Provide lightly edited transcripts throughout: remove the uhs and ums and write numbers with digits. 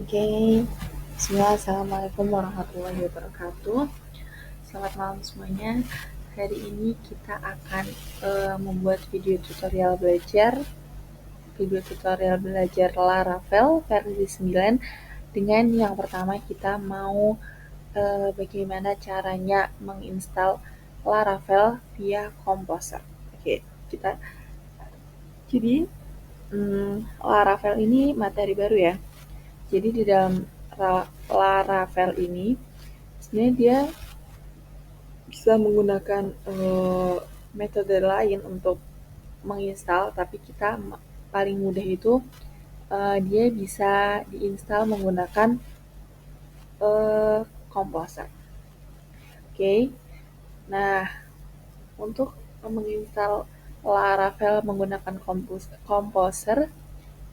Oke, bismillah, assalamualaikum warahmatullahi wabarakatuh. Selamat malam semuanya. Hari ini kita akan membuat video tutorial belajar Laravel versi 9. Dengan yang pertama kita mau bagaimana caranya menginstal Laravel via Composer. Oke, kita jadi Laravel ini materi baru ya. Jadi di dalam Laravel ini sebenarnya dia bisa menggunakan metode lain untuk menginstal, tapi kita paling mudah itu dia bisa diinstal menggunakan Composer. Oke, nah untuk menginstal Laravel menggunakan Composer,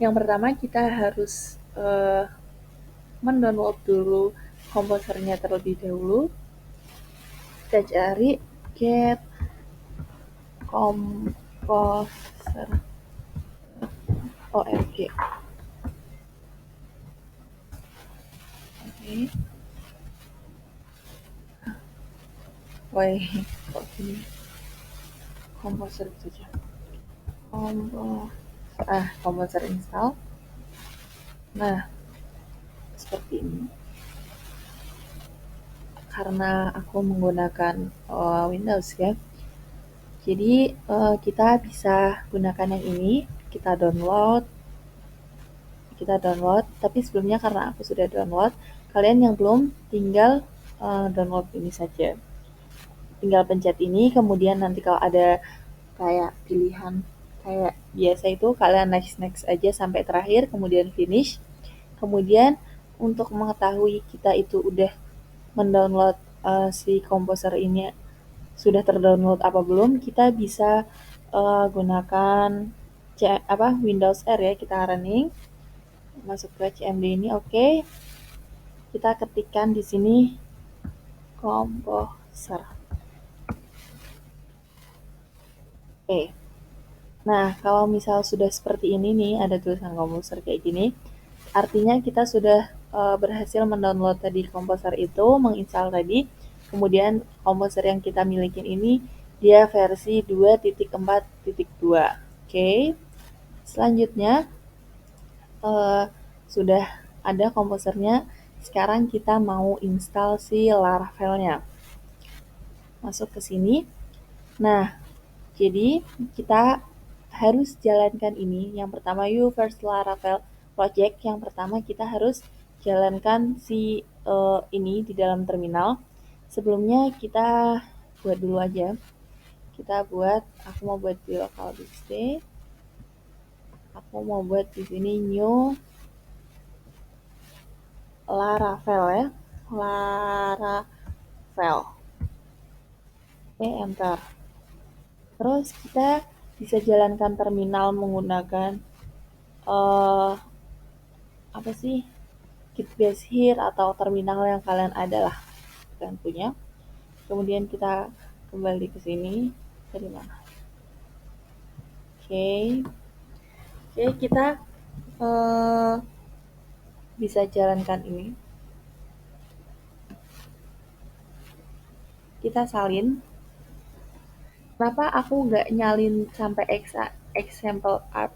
yang pertama kita harus mendownload dulu komposernya terlebih dahulu. Kita cari get composer org. Oke. Woi, kok gini? Composer itu aja. Composer install. Nah, seperti ini. Karena aku menggunakan Windows ya, jadi kita bisa gunakan yang ini. Kita download, tapi sebelumnya karena aku sudah download, kalian yang belum tinggal download ini saja. Tinggal pencet ini, kemudian nanti kalau ada kayak pilihan kayak biasa itu kalian next aja sampai terakhir, kemudian finish. Kemudian untuk mengetahui kita itu udah mendownload si komposer ini sudah terdownload apa belum, kita bisa gunakan Windows R ya, kita running masuk ke CMD ini. Oke. Kita ketikkan di sini komposer. Oke. Nah, kalau misal sudah seperti ini nih, ada tulisan komposer kayak gini, artinya kita sudah berhasil mendownload tadi komposer itu, menginstal tadi. Kemudian komposer yang kita miliki ini dia versi 2.4.2. Oke. Selanjutnya sudah ada komposernya. Sekarang kita mau install si Laravel-nya. Masuk ke sini. Nah, jadi kita harus jalankan ini. Yang pertama, first Laravel project. Yang pertama kita harus jalankan si ini di dalam terminal. Sebelumnya kita buat dulu aja. Aku mau buat di localhost. Aku mau buat di sini new Laravel ya. Laravel. Oke, enter. Terus kita bisa jalankan terminal menggunakan apa sih, git base here atau terminal yang kalian ada lah, kalian punya. Kemudian kita kembali ke sini. Dari mana? Oke, kita bisa jalankan ini. Kita salin. Kenapa aku nggak nyalin sampai example app?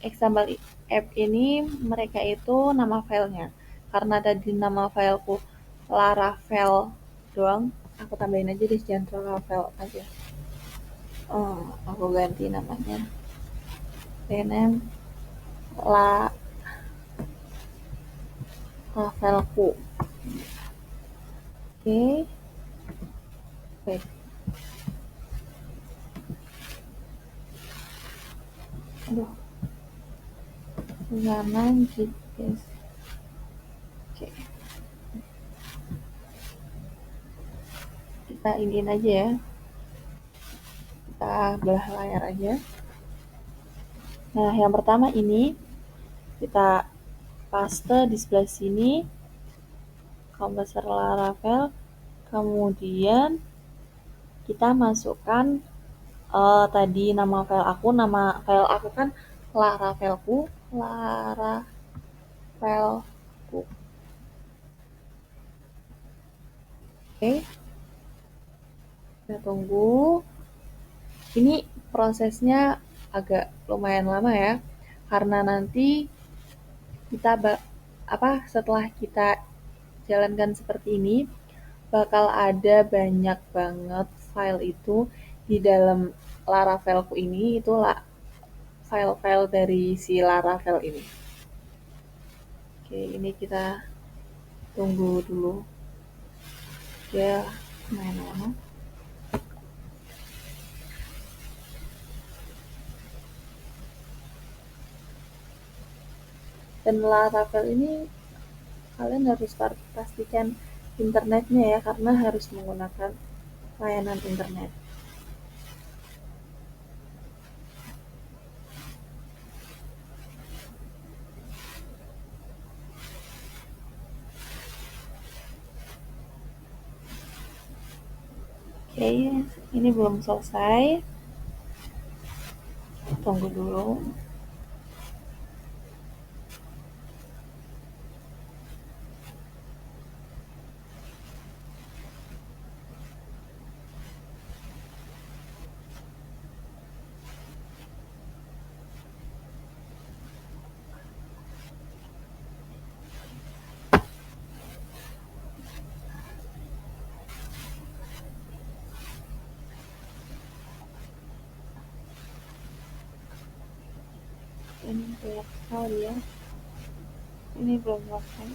Example app ini mereka itu nama filenya. Karena tadi nama fileku Laravel doang, aku tambahin aja deh, jangan Laravel aja. Aku ganti namanya. Rename Laravelku. Oke. Wait. Aduh. Jangan gitu. Oke. Kita iniin aja ya. Kita belah layar aja. Nah, yang pertama ini kita paste di sebelah sini komposer Laravel, kemudian kita masukkan tadi nama file aku kan Laravelku, Laravel Facebook. Oke, kita tunggu. Ini prosesnya agak lumayan lama ya, karena nanti kita setelah kita jalankan seperti ini, bakal ada banyak banget file itu di dalam Laravelku ini, itu file-file dari si Laravel ini. Oke, ini kita tunggu dulu. Ya, main lama. Dan Laravel ini kalian harus pastikan internetnya ya, karena harus menggunakan layanan internet. Oke, ini belum selesai. Tunggu dulu. Ini banyak sekali ya. Ini belum selesai.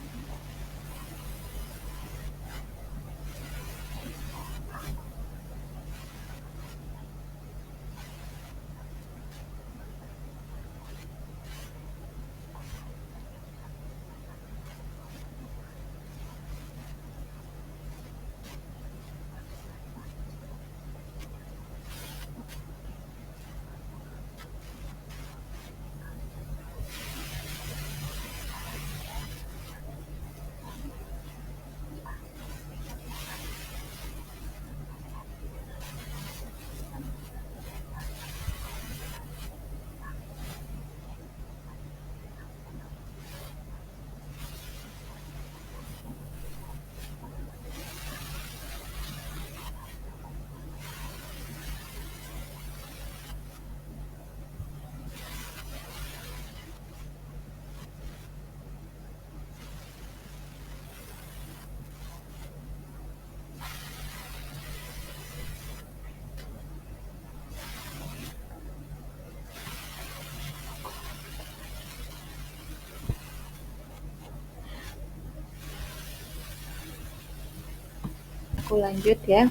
Aku lanjut ya.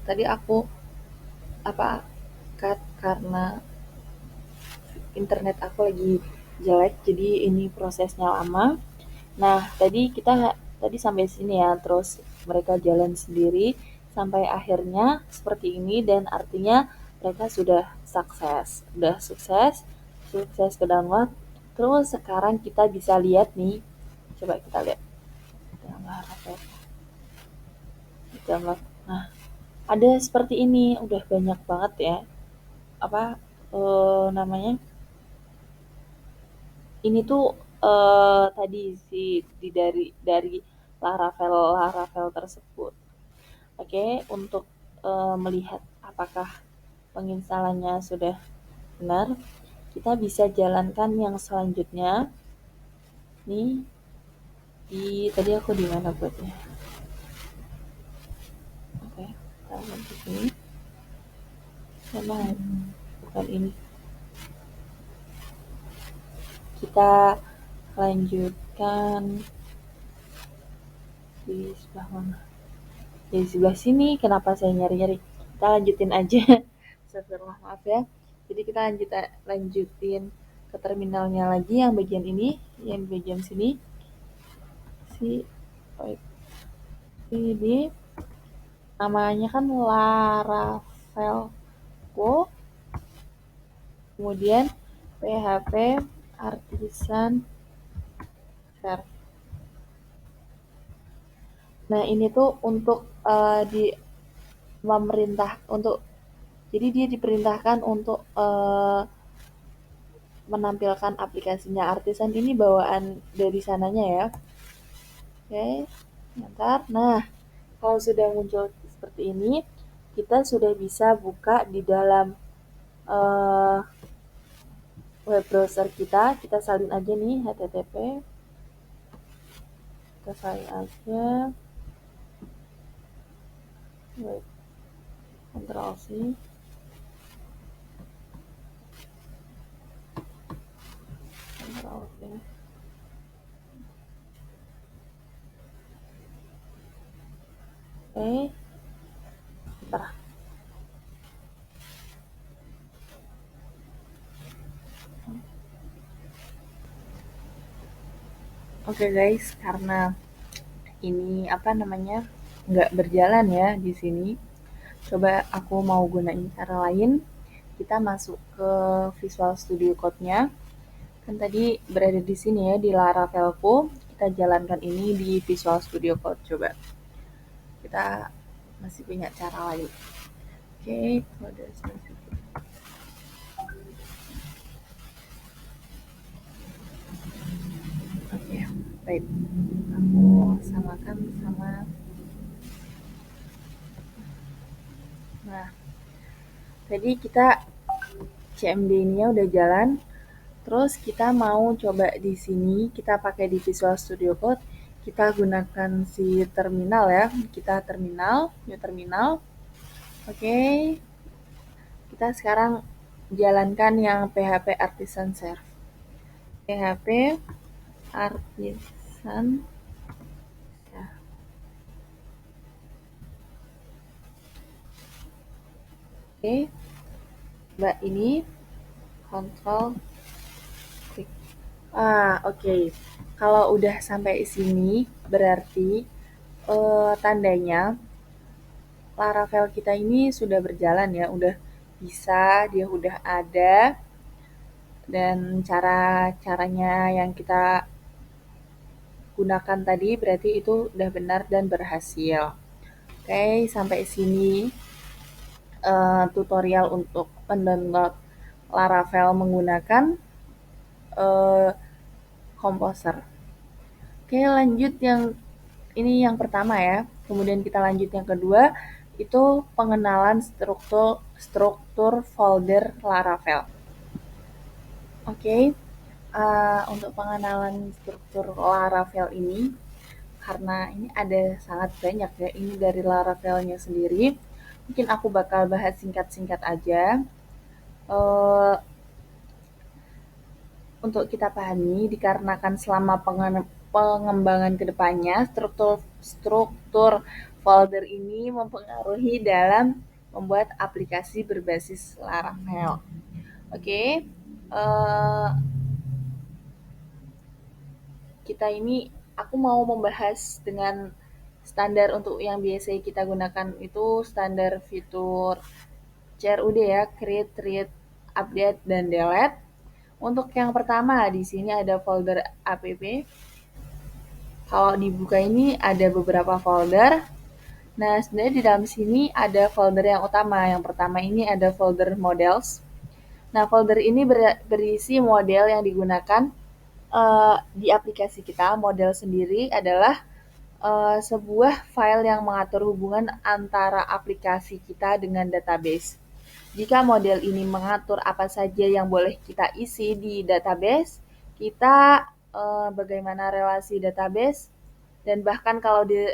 Tadi aku apa cut karena internet aku lagi jelek, jadi ini prosesnya lama. Nah, tadi sampai sini ya, terus mereka jalan sendiri sampai akhirnya seperti ini, dan artinya mereka sudah sukses ke download. Terus sekarang kita bisa lihat nih, coba kita lihat download. Nah, ada seperti ini, udah banyak banget ya. Apa namanya? Ini tuh tadi dari Laravel tersebut. Oke, untuk melihat apakah penginstalannya sudah benar, kita bisa jalankan yang selanjutnya. Nih, tadi aku di mana buatnya? Oke, kita lanjut ini. Memang bukan ini. Kita lanjutkan di sebelah mana? Di sebelah sini. Kenapa saya nyari-nyari? Kita lanjutin aja. Astagfirullah, maaf ya. Jadi kita lanjutin ke terminalnya lagi yang bagian ini, yang bagian sini. Ini namanya kan Laravel Go, kemudian PHP Artisan Server. Nah, ini tuh untuk di pemerintah, untuk jadi dia diperintahkan untuk menampilkan aplikasinya Artisan ini bawaan dari sananya ya. Oke, sebentar. Nah, kalau sudah muncul seperti ini, kita sudah bisa buka di dalam eh, web browser kita. Kita salin aja nih HTTP. Kita salin aja. Wait, Ctrl C. Ctrl C. Oke, bentar. Oke guys, karena ini apa namanya nggak berjalan ya di sini. Coba aku mau gunain cara lain. Kita masuk ke Visual Studio Code-nya. Kan tadi berada di sini ya di Laravelku. Kita jalankan ini di Visual Studio Code. Coba kita masih punya cara lain. Oke, kode spesifik. Oke, baik. Aku samakan sama. Nah, tadi kita CMD-nya udah jalan. Terus kita mau coba di sini, kita pakai di Visual Studio Code, kita gunakan si terminal ya. Kita terminal, new terminal. Oke, kita sekarang jalankan yang PHP Artisan Serve. PHP Artisan. Oke, Mbak ini kontrol klik. Oke. Kalau udah sampai sini, berarti tandanya Laravel kita ini sudah berjalan ya, udah bisa, dia udah ada, dan cara-caranya yang kita gunakan tadi berarti itu udah benar dan berhasil. Oke, sampai sini tutorial untuk mendownload Laravel menggunakan uh, Composer. Oke, lanjut yang ini yang pertama ya. Kemudian kita lanjut yang kedua, itu pengenalan struktur folder Laravel. Oke, untuk pengenalan struktur Laravel ini, karena ini ada sangat banyak ya, ini dari Laravelnya sendiri. Mungkin aku bakal bahas singkat-singkat aja. Uh, untuk kita pahami, dikarenakan selama pengembangan kedepannya, struktur folder ini mempengaruhi dalam membuat aplikasi berbasis Laravel. Oke, uh, kita ini aku mau membahas dengan standar untuk yang biasa kita gunakan itu standar fitur CRUD ya, create, read, update, dan delete. Untuk yang pertama di sini ada folder app. Kalau dibuka ini ada beberapa folder. Nah, sebenarnya di dalam sini ada folder yang utama. Yang pertama ini ada folder models. Nah, folder ini berisi model yang digunakan di aplikasi kita. Model sendiri adalah sebuah file yang mengatur hubungan antara aplikasi kita dengan database. Jika model ini mengatur apa saja yang boleh kita isi di database, kita bagaimana relasi database, dan bahkan kalau di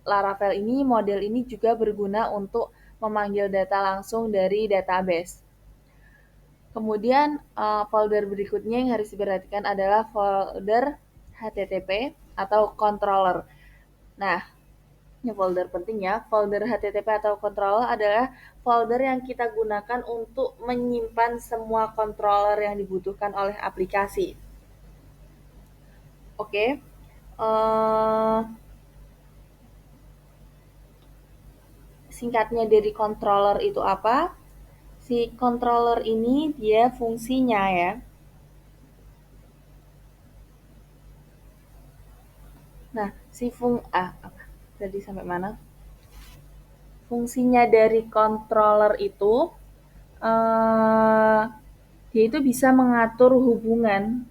Laravel ini, model ini juga berguna untuk memanggil data langsung dari database. Kemudian folder berikutnya yang harus diperhatikan adalah folder HTTP atau controller. Nah, ini folder penting ya. Folder HTTP atau controller adalah folder yang kita gunakan untuk menyimpan semua controller yang dibutuhkan oleh aplikasi. Oke. Singkatnya dari controller itu apa? Si controller ini dia fungsinya ya. Nah, apa? Tadi sampai mana? Fungsinya dari controller itu Dia itu bisa mengatur hubungan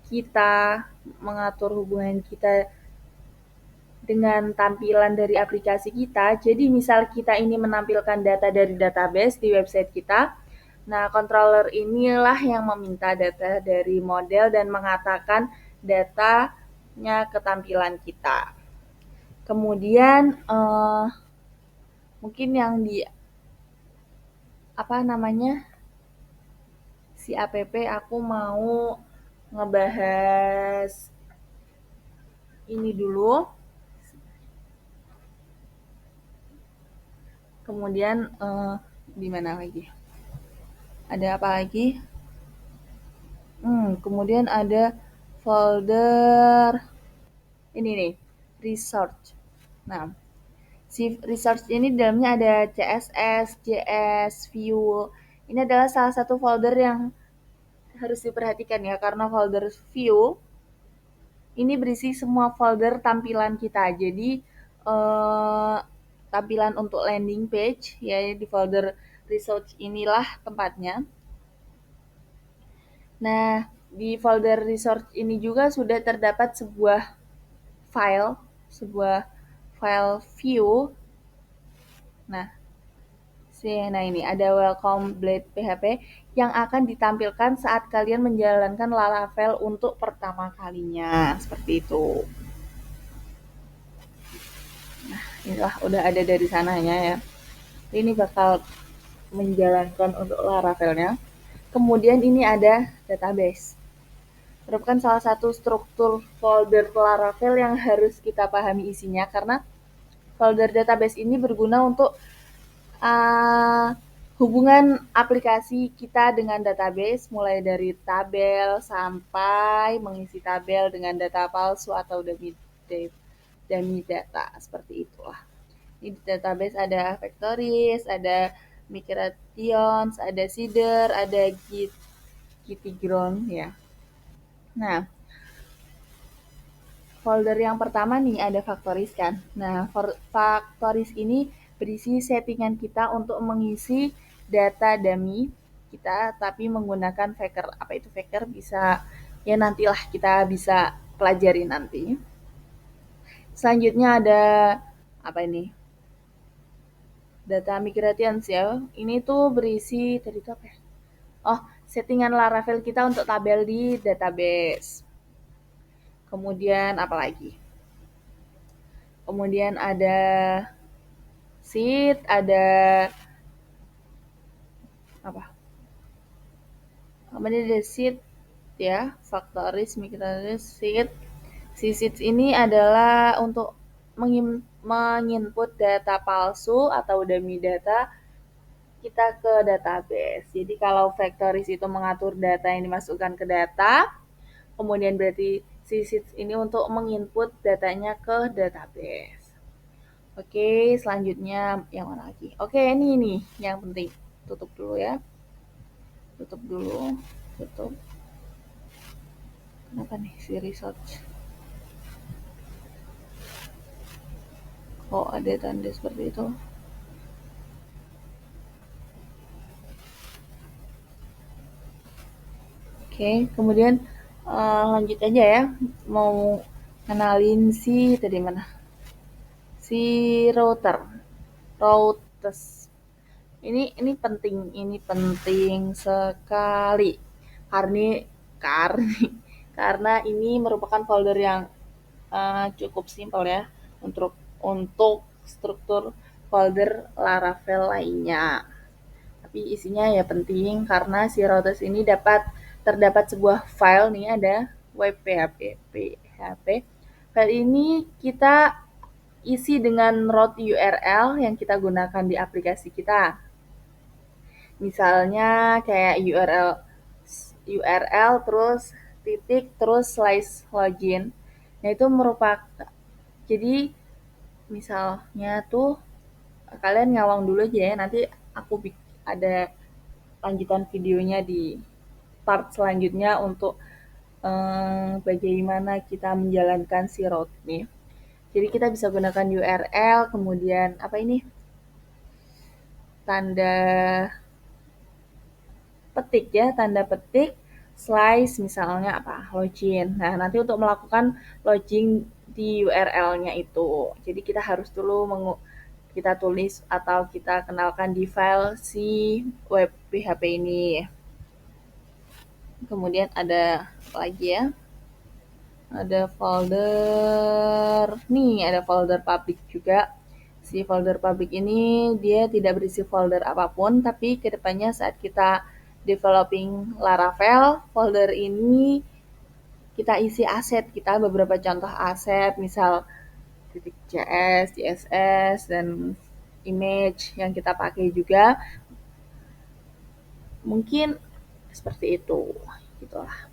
kita, mengatur hubungan kita dengan tampilan dari aplikasi kita. Jadi misal kita ini menampilkan data dari database di website kita, nah controller inilah yang meminta data dari model dan mengatakan datanya ke tampilan kita. Kemudian mungkin yang di apa namanya si app aku mau ngebahas ini dulu. Kemudian di mana lagi? Ada apa lagi? Kemudian ada folder ini nih, research. Nah, si research ini dalamnya ada CSS, JS, Vue. Ini adalah salah satu folder yang harus diperhatikan ya, karena folder Vue ini berisi semua folder tampilan kita. Jadi tampilan untuk landing page ya di folder research inilah tempatnya. Nah, di folder resource ini juga sudah terdapat file, sebuah file view. Nah ini ada welcome blade PHP yang akan ditampilkan saat kalian menjalankan Laravel untuk pertama kalinya. Seperti itu. Nah, inilah udah ada dari sananya ya. Ini bakal menjalankan untuk Laravelnya. Kemudian ini ada database. Merupakan salah satu struktur folder Laravel yang harus kita pahami isinya karena folder database ini berguna untuk hubungan aplikasi kita dengan database mulai dari tabel sampai mengisi tabel dengan data palsu atau dummy data seperti itulah. Di database ada Vectoris, ada Migrations, ada Seeder, ada Gitiground ya. Nah, folder yang pertama nih ada Factoris kan. Nah, Factoris ini berisi settingan kita untuk mengisi data dummy kita tapi menggunakan Faker. Apa itu Faker? Bisa ya nantilah kita bisa pelajari nanti. Selanjutnya ada apa ini? Data migrations ya. Ini tuh berisi tadi itu apa ya? Oh, settingan Laravel kita untuk tabel di database. Kemudian apa lagi? Kemudian ada sheet, ada apa? Kemudian ada sheet ya, Factoris, Migrations, sheet. Si sheet ini adalah untuk menginput data palsu atau dummy data kita ke database. Jadi kalau Factoris itu mengatur data yang dimasukkan ke data, kemudian berarti si sheet ini untuk menginput datanya ke database. Oke, selanjutnya yang mana lagi? Oke, ini nih yang penting. Tutup dulu ya. Tutup dulu. Tutup. Kenapa nih si research? Kok ada tanda seperti itu? Oke, kemudian lanjut aja ya. Mau kenalin si tadi mana? Si routers. Ini penting sekali. Karena ini merupakan folder yang cukup simpel ya untuk struktur folder Laravel lainnya. Tapi isinya ya penting karena si routers ini terdapat sebuah file nih ada web PHP. File ini kita isi dengan route URL yang kita gunakan di aplikasi kita. Misalnya kayak URL terus titik terus slash login. Nah, itu merupakan jadi misalnya tuh kalian ngawang dulu aja ya, nanti aku ada lanjutan videonya di part selanjutnya untuk bagaimana kita menjalankan si route nih. Jadi kita bisa gunakan URL, kemudian apa ini? Tanda petik ya, tanda petik slice misalnya apa, login. Nah, nanti untuk melakukan login di URL-nya itu. Jadi kita harus dulu kita tulis atau kita kenalkan di file si web PHP ini. Kemudian ada apa lagi ya? Ada folder, nih ada folder public juga. Si folder public ini dia tidak berisi folder apapun, tapi kedepannya saat kita developing Laravel, folder ini kita isi aset kita, beberapa contoh aset, misal .js, CSS, dan image yang kita pakai juga. Mungkin seperti itu, gitulah.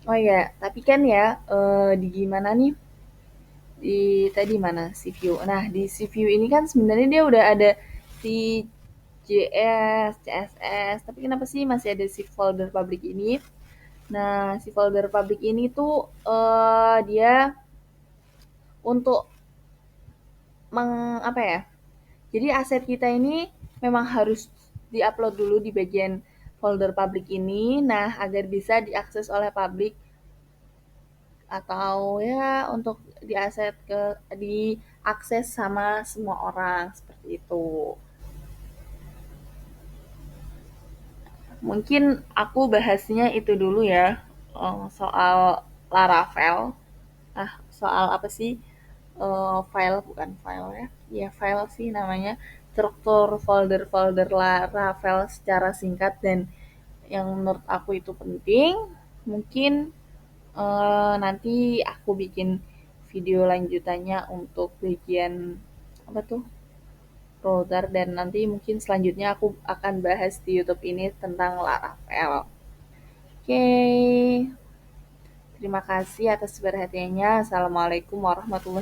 Oh ya, tapi kan ya, di gimana nih, di tadi mana si view. Nah, di si view ini kan sebenarnya dia udah ada si JS, CSS, tapi kenapa sih masih ada si folder public ini? Nah, si folder public ini tuh dia untuk apa ya? Jadi aset kita ini memang harus diupload dulu di bagian folder public ini, nah agar bisa diakses oleh publik atau ya untuk diakses sama semua orang seperti itu. Mungkin aku bahasnya itu dulu ya, soal Laravel. Soal apa sih? File bukan file ya. Ya file sih namanya. Struktur folder-folder Laravel secara singkat dan yang menurut aku itu penting. Mungkin nanti aku bikin video lanjutannya untuk bagian apa tuh, router, dan nanti mungkin selanjutnya aku akan bahas di YouTube ini tentang Laravel. Oke, terima kasih atas perhatiannya. Assalamualaikum warahmatullahi